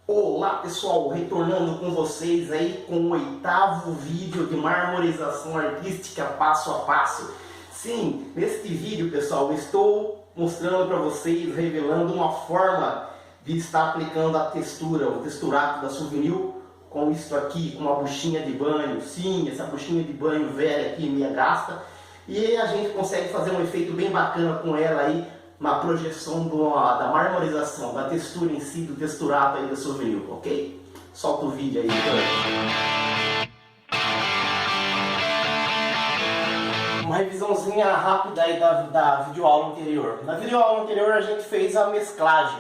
Olá pessoal, retornando com vocês aí com o 8º vídeo de marmorização artística passo a passo. Sim, neste vídeo pessoal, eu estou mostrando para vocês, revelando uma forma de estar aplicando a textura, o texturato da Souvenir com isso aqui, com uma buchinha de banho. Sim, essa buchinha de banho velha aqui, meia gasta, e a gente consegue fazer um efeito bem bacana com ela aí, na projeção da marmorização, da textura em si, do texturato aí da Souvenir, ok? Solta o vídeo aí, galera. Uma revisãozinha rápida aí da videoaula anterior. Na videoaula anterior a gente fez a mesclagem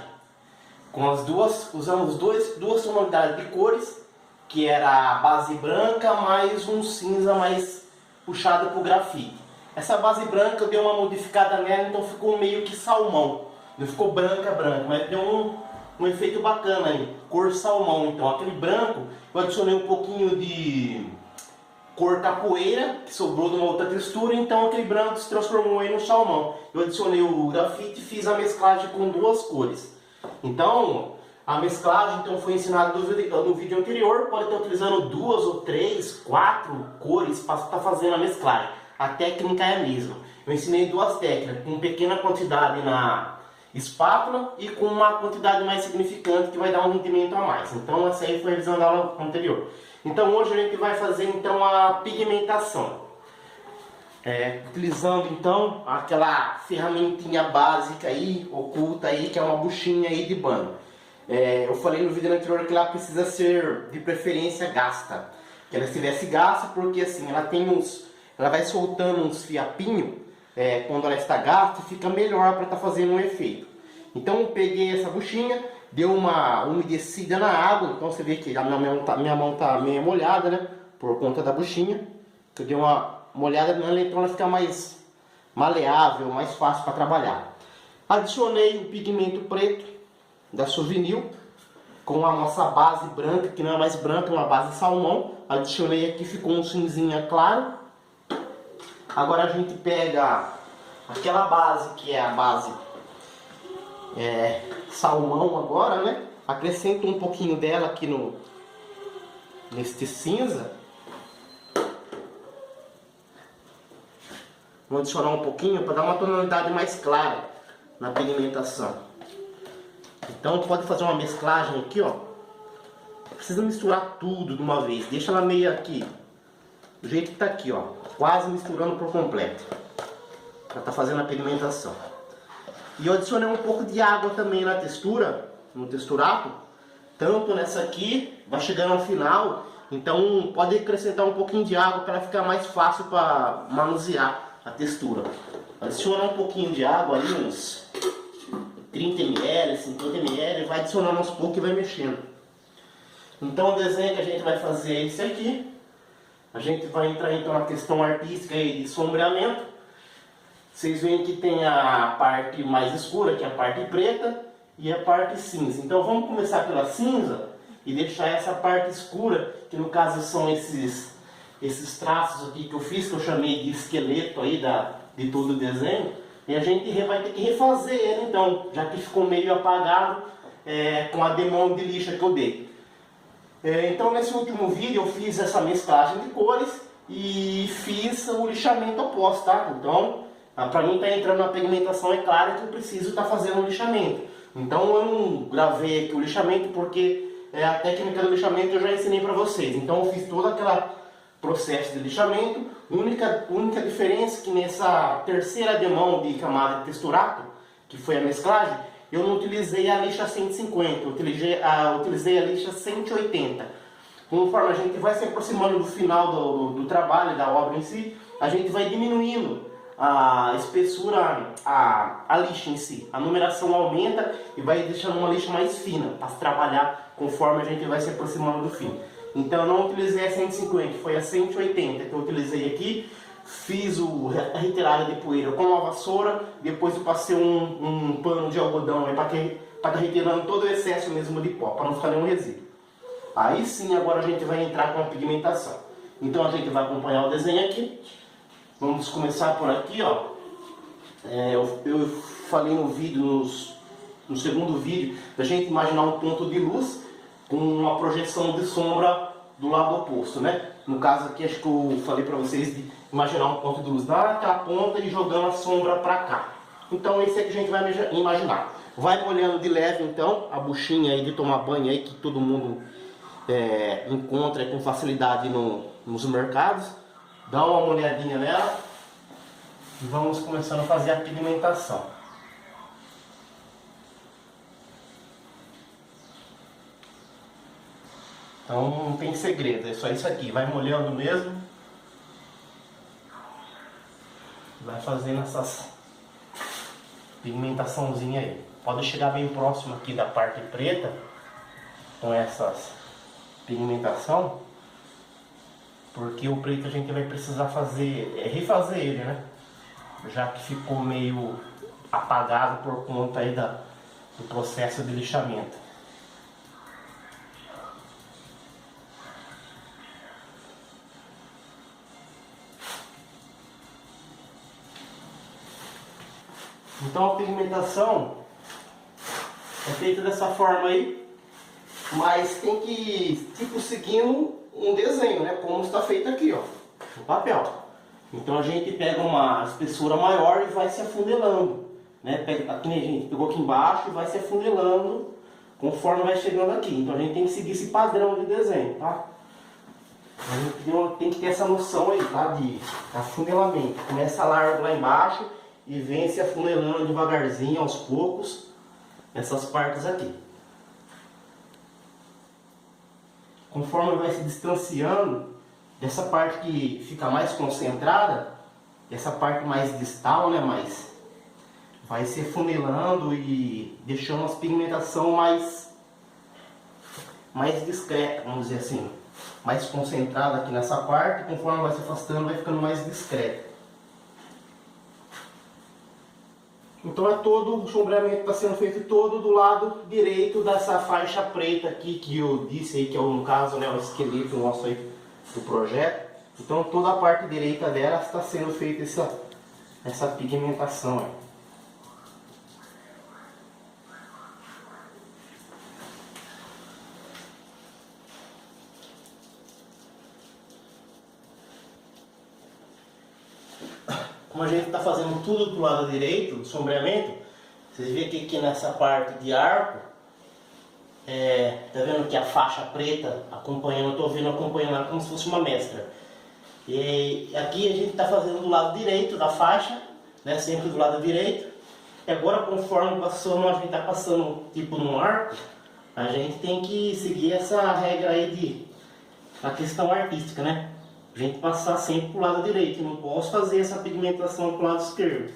com as duas, usamos duas tonalidades de cores, que era a base branca mais um cinza mais puxado para o grafite. Essa base branca eu dei uma modificada nela, então ficou meio que salmão. Não ficou branca, mas deu um efeito bacana aí, cor salmão. Então aquele branco, eu adicionei um pouquinho de cor capoeira, que sobrou de uma outra textura, então aquele branco se transformou aí no salmão. Eu adicionei o grafite e fiz a mesclagem com duas cores. Então, a mesclagem então, foi ensinada no vídeo anterior, pode estar utilizando 2 ou 3, 4 cores para estar fazendo a mesclagem. A técnica é a mesma. Eu ensinei duas técnicas, com pequena quantidade na espátula e com uma quantidade mais significante que vai dar um rendimento a mais. Então essa aí foi a visão da aula anterior. Então hoje a gente vai fazer então a pigmentação. Utilizando então aquela ferramentinha básica aí, oculta aí, que é uma buchinha aí de banho. Eu falei no vídeo anterior que ela precisa ser de preferência gasta. Que ela estivesse gasta porque assim, ela vai soltando uns fiapinhos quando ela está gasta, fica melhor para estar fazendo um efeito. Então eu peguei essa buchinha, deu uma umedecida na água, então você vê que a minha mão está meio molhada, né? Por conta da buchinha. Eu dei uma molhada nela, então ela fica mais maleável, mais fácil para trabalhar. Adicionei o pigmento preto da Souvenir com a nossa base branca, que não é mais branca, é uma base salmão. Adicionei aqui, ficou um cinzinha claro. Agora a gente pega aquela base que é a base salmão agora, né? Acrescento um pouquinho dela aqui neste cinza. Vou adicionar um pouquinho para dar uma tonalidade mais clara na pigmentação. Então pode fazer uma mesclagem aqui, ó. Não precisa misturar tudo de uma vez, deixa ela meio aqui, do jeito que tá aqui, ó, quase misturando por completo, para tá fazendo a pigmentação. E eu adicionei um pouco de água também na textura, no texturato, tanto nessa aqui, vai chegando ao final, então pode acrescentar um pouquinho de água para ficar mais fácil para manusear a textura. Adiciona um pouquinho de água ali, uns 30 ml, 50 ml, vai adicionando aos poucos e vai mexendo. Então o desenho que a gente vai fazer é esse aqui. A gente vai entrar então na questão artística aí de sombreamento. Vocês veem que tem a parte mais escura, que é a parte preta, e a parte cinza. Então vamos começar pela cinza e deixar essa parte escura, que no caso são esses traços aqui que eu fiz, que eu chamei de esqueleto aí de todo o desenho. E a gente vai ter que refazer ele então, já que ficou meio apagado com a demão de lixa que eu dei. Então nesse último vídeo eu fiz essa mesclagem de cores e fiz o lixamento após, tá? Então, para mim estar entrando na pigmentação, é claro que eu preciso estar fazendo o lixamento. Então eu não gravei aqui o lixamento porque a técnica do lixamento eu já ensinei para vocês. Então eu fiz todo aquele processo de lixamento. Única diferença é que nessa terceira demão de camada de texturato, que foi a mesclagem, eu não utilizei a lixa 150, eu utilizei a lixa 180. Conforme a gente vai se aproximando do final do trabalho, da obra em si, a gente vai diminuindo a espessura, a lixa em si. A numeração aumenta e vai deixando uma lixa mais fina, para se trabalhar conforme a gente vai se aproximando do fim. Então eu não utilizei a 150, foi a 180 que eu utilizei aqui. Fiz a retirada de poeira com a vassoura, depois eu passei um pano de algodão para estar retirando todo o excesso mesmo de pó, para não ficar nenhum resíduo. Aí sim, agora a gente vai entrar com a pigmentação. Então a gente vai acompanhar o desenho aqui. Vamos começar por aqui, ó. Eu falei no vídeo, no segundo vídeo, da gente imaginar um ponto de luz com uma projeção de sombra do lado oposto, né? No caso aqui, acho que eu falei para vocês de imaginar um ponto de luz naquela ponta e jogando a sombra para cá. Então esse é que a gente vai imaginar. Vai molhando de leve então a buchinha aí de tomar banho aí que todo mundo encontra com facilidade nos mercados. Dá uma molhadinha nela e vamos começando a fazer a pigmentação. Então não tem segredo, é só isso aqui, vai molhando mesmo. Vai fazendo essas pigmentaçãozinha aí. Pode chegar bem próximo aqui da parte preta com essas pigmentação, porque o preto a gente vai precisar refazer ele, né? Já que ficou meio apagado por conta aí do processo de lixamento. Então a pigmentação é feita dessa forma aí, mas tem que tipo seguindo um desenho, né? Como está feito aqui, ó, no papel. Então a gente pega uma espessura maior e vai se afunilando, né? Pega aqui, a gente pegou aqui embaixo e vai se afunilando conforme vai chegando aqui. Então a gente tem que seguir esse padrão de desenho, tá? A gente tem que ter essa noção aí, tá? De afunilamento. Começa largo lá embaixo e vem se afunilando devagarzinho, aos poucos, nessas partes aqui. Conforme vai se distanciando dessa parte que fica mais concentrada, essa parte mais distal, né, vai se afunilando e deixando as pigmentação mais discreta, vamos dizer assim, mais concentrada aqui nessa parte. Conforme vai se afastando, vai ficando mais discreta. Então o sombreamento está sendo feito todo do lado direito dessa faixa preta aqui, que eu disse aí, que é no caso, né, o esqueleto nosso aí do projeto. Então toda a parte direita dela está sendo feita essa pigmentação aí. Como a gente está fazendo tudo do lado direito, do sombreamento, vocês veem que aqui nessa parte de arco, tá vendo que a faixa preta acompanhando, eu estou vendo acompanhando ela como se fosse uma mescla. E aqui a gente está fazendo do lado direito da faixa, né, sempre do lado direito. E agora, conforme a gente está passando tipo num arco, a gente tem que seguir essa regra aí da questão artística, né? A gente passar sempre para o lado direito, não posso fazer essa pigmentação para o lado esquerdo.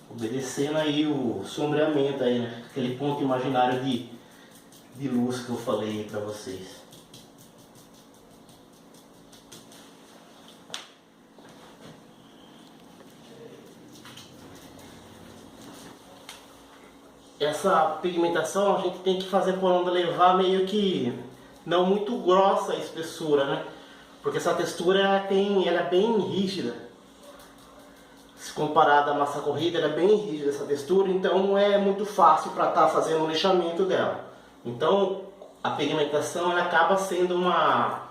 Obedecendo aí o sombreamento aí, né? Aquele ponto imaginário de luz que eu falei aí para vocês. Essa pigmentação a gente tem que fazer por onde levar meio que não muito grossa a espessura, né? Porque essa textura ela é bem rígida. Se comparada à massa corrida, ela é bem rígida essa textura, então não é muito fácil para estar fazendo o lixamento dela. Então a pigmentação ela acaba sendo uma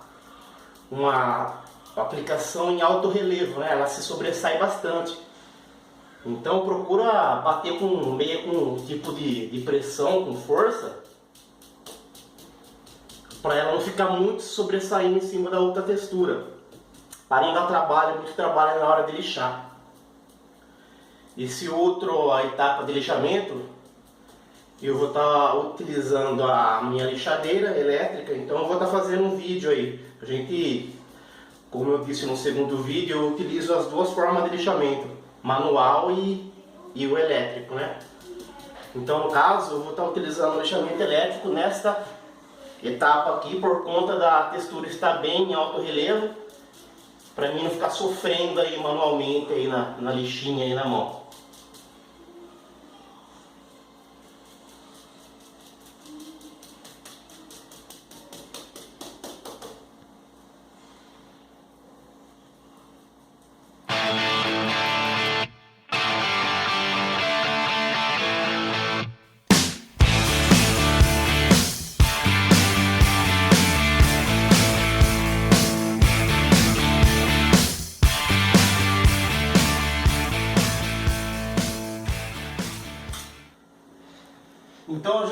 aplicação em alto relevo, né? Ela se sobressai bastante. Então procura bater com um tipo de pressão, com força, para ela não ficar muito sobressaindo em cima da outra textura, para não dar muito trabalho na hora de lixar. Esse a etapa de lixamento, eu vou estar utilizando a minha lixadeira elétrica, então eu vou estar fazendo um vídeo aí. A gente, como eu disse no segundo vídeo, eu utilizo as duas formas de lixamento, manual e o elétrico, né? Então no caso, eu vou estar utilizando o lixamento elétrico nesta etapa aqui, por conta da textura estar bem em alto relevo, para mim não ficar sofrendo aí manualmente aí na lixinha aí na mão.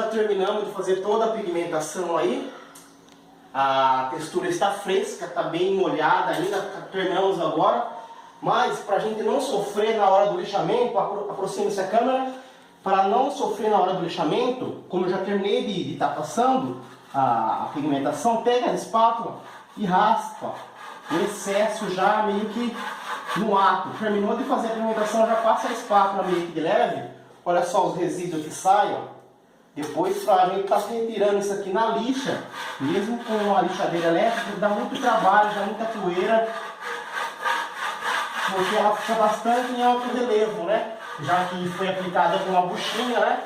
já terminamos de fazer toda a pigmentação aí. A textura está fresca, está bem molhada ainda, terminamos agora. Mas para a gente não sofrer na hora do lixamento, aproxime-se a câmera. Para não sofrer na hora do lixamento, como eu já terminei de estar passando a pigmentação, pega a espátula e raspa o excesso já meio que no ato. Terminou de fazer a pigmentação, já passa a espátula meio que de leve. Olha só os resíduos que saem, ó. Depois a gente está retirando isso aqui na lixa, mesmo com a lixadeira elétrica, dá muito trabalho, dá muita poeira, porque ela fica bastante em alto relevo, né? Já que foi aplicada com uma buchinha, né?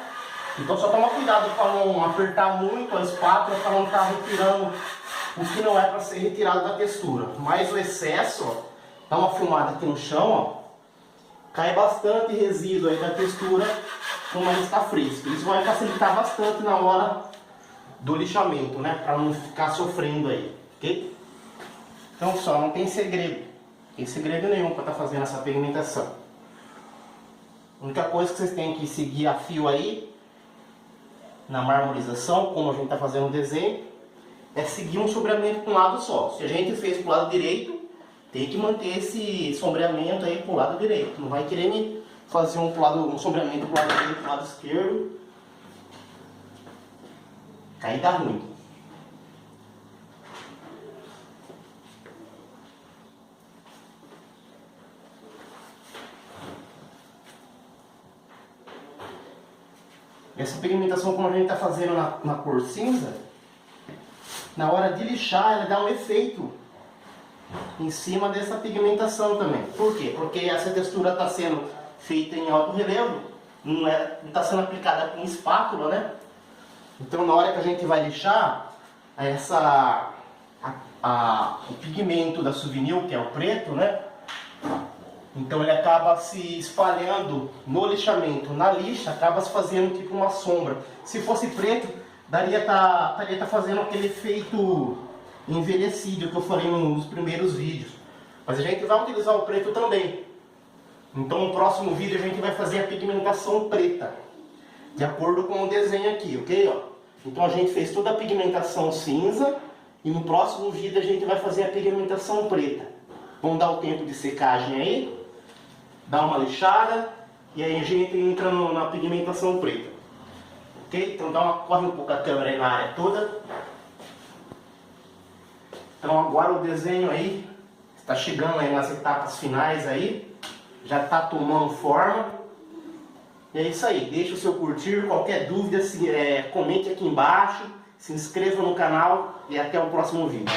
Então só toma cuidado para não apertar muito a espátula, para não estar retirando o que não é para ser retirado da textura. Mas o excesso, ó, dá uma filmada aqui no chão, ó, cai bastante resíduo aí da textura como ela está fresca. Isso vai facilitar bastante na hora do lixamento, né? Para não ficar sofrendo aí, ok? Então só, não tem segredo. Não tem segredo nenhum para estar fazendo essa pigmentação. A única coisa que vocês têm que seguir a fio aí, na marmorização, como a gente está fazendo o desenho, é seguir um sombreamento com um lado só. Se a gente fez para o lado direito, tem que manter esse sombreamento aí para o lado direito. Não vai querer fazer um sombreamento para o lado direito, para o lado esquerdo. Aí dá ruim. Essa pigmentação, como a gente está fazendo na cor cinza, na hora de lixar, ela dá um efeito em cima dessa pigmentação também. Por quê? Porque essa textura está sendo feita em alto relevo, não está sendo aplicada com espátula, né? Então, na hora que a gente vai lixar, o pigmento da Souvenir, que é o preto, né? Então ele acaba se espalhando no lixamento, na lixa, acaba se fazendo tipo uma sombra. Se fosse preto, estaria fazendo aquele efeito envelhecido que eu falei nos primeiros vídeos. Mas a gente vai utilizar o preto também. Então no próximo vídeo a gente vai fazer a pigmentação preta, de acordo com o desenho aqui, ok? Ó. Então a gente fez toda a pigmentação cinza e no próximo vídeo a gente vai fazer a pigmentação preta. Vamos dar o tempo de secagem aí. Dá uma lixada e aí a gente entra na pigmentação preta, ok? Então corre um pouco a câmera aí na área toda. Então agora o desenho aí está chegando aí nas etapas finais aí, já está tomando forma. E é isso aí, deixa o seu curtir, qualquer dúvida comente aqui embaixo, se inscreva no canal e até o próximo vídeo.